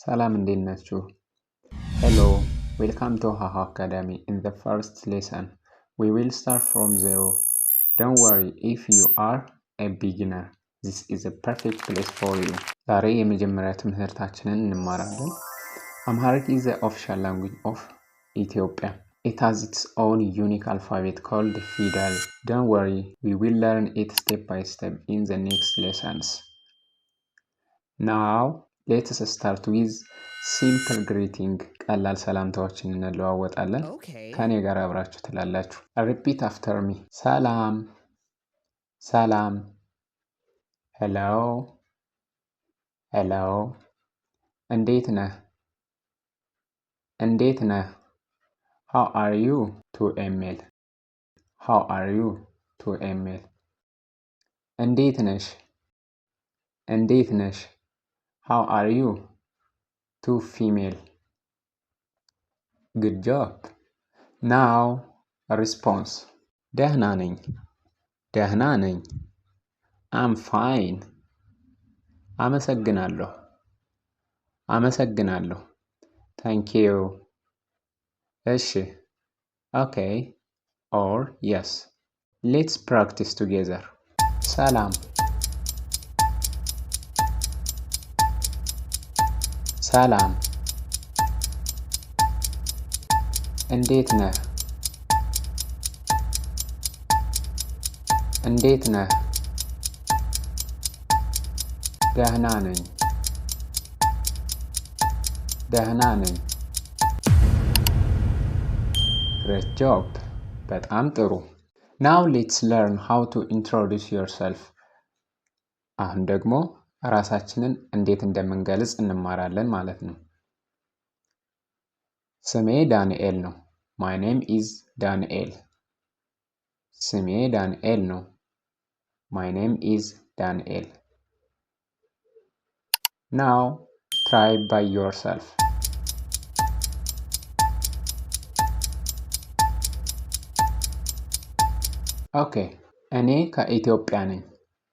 ሰላም እንዴት ናችሁ? Hello, welcome to Haha Academy. In the first lesson, we will start from zero. Don't worry if you are a beginner. This is a perfect place for you. ዛሬ የመጀመሪያ ትምህርታችንን እንማራለን። Amharic is the official language of Ethiopia. It has its own unique alphabet called Fidal. Don't worry, we will learn it step by step in the next lessons. Now, let's start with simple greeting. ቀላል ሰላምታዎችን እንለዋወጣለን። ከኔ ጋር አብራችሁ ትላላችሁ። Repeat after me. ሰላም ሰላም። Hello hello. እንዴት ነህ እንዴት ነህ? How are you? to Emil. How are you? to Emil. እንዴት ነሽ እንዴት ነሽ? How are you? to female. Good job. Now, a response. ደህና ነኝ ደህና ነኝ። I'm fine. አመሰግናለሁ አመሰግናለሁ። Thank you. እሺ okay or yes. Let's practice together. ሰላም ሰላም። እንዴት ነህ እንዴት ነህ? ደህና ነኝ ደህና ነኝ። Great job. በጣም ጥሩ። Now let's learn how to introduce yourself. አሁን ደግሞ ራሳችንን እንዴት እንደምንገልጽ እንማራለን ማለት ነው። ስሜ ዳንኤል ነው። My name is Daniel. ስሜ ዳንኤል ነው። My name is Daniel. Now try by yourself. Okay. እኔ ከኢትዮጵያ ነኝ።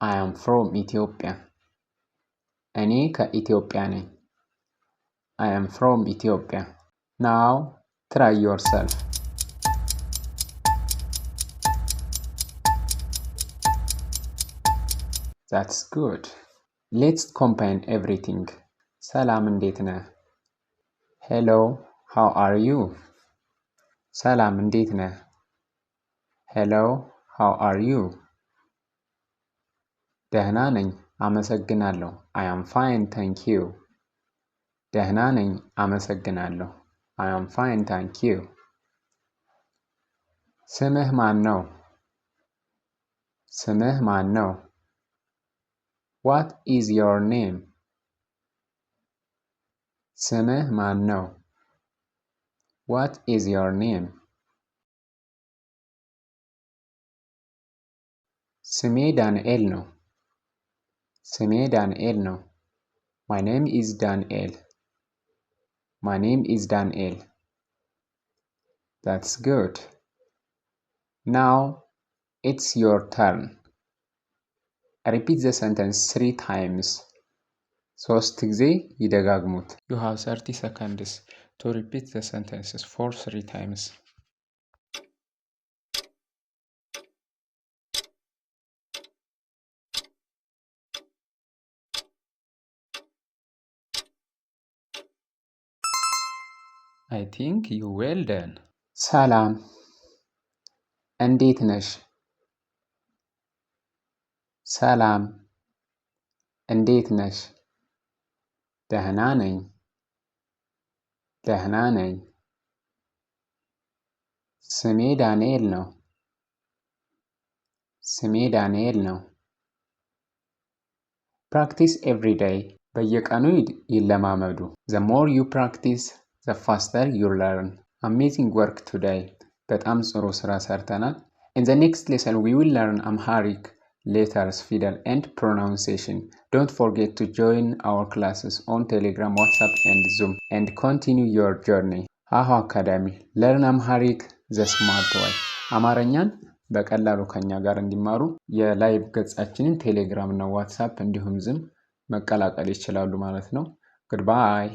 I am from Ethiopia. እኔ ከኢትዮጵያ ነኝ። I am from Ethiopia. Now try yourself. That's good. Let's combine everything. ሰላም እንዴት ነህ? Hello, how are you? ሰላም እንዴት ነህ? Hello, how are you? ደህና ነኝ አመሰግናለሁ። I am fine, thank you. ደህና ነኝ አመሰግናለሁ። I am fine, thank you. ስምህ ማን ነው? ስምህ ማን ነው? What is your name? ስምህ ማን ነው? What is your name? ስሜ ዳንኤል ነው። ስሜ ዳንኤል ነው። My name is Daniel. My name is Daniel. That's good. Now it's your turn. Repeat the sentence 3 times. ሶስት ጊዜ ይደጋግሙት። You have 30 seconds to repeat the sentences for 3 times. I think you well done. ሰላም እንዴት ነሽ? ሰላም እንዴት ነሽ? ደህና ነኝ ደህና ነኝ። ስሜ ዳንኤል ነው። ስሜ ዳንኤል ነው። Practice every day. በየቀኑ ይለማመዱ። The more you practice, the faster you learn. Amazing work today. በጣም ጥሩ ስራ ሰርተናል። In the next lesson, we will learn Amharic letters, fidel, and pronunciation. Don't forget to join our classes on Telegram, WhatsApp, and Zoom, and continue your journey. Haha Academy. Learn Amharic the smart way. አማርኛን በቀላሉ ከኛ ጋር እንዲማሩ የላይቭ ገጻችንን ቴሌግራም እና ዋትስአፕ እንዲሁም ዝም መቀላቀል ይችላሉ ማለት ነው። Goodbye.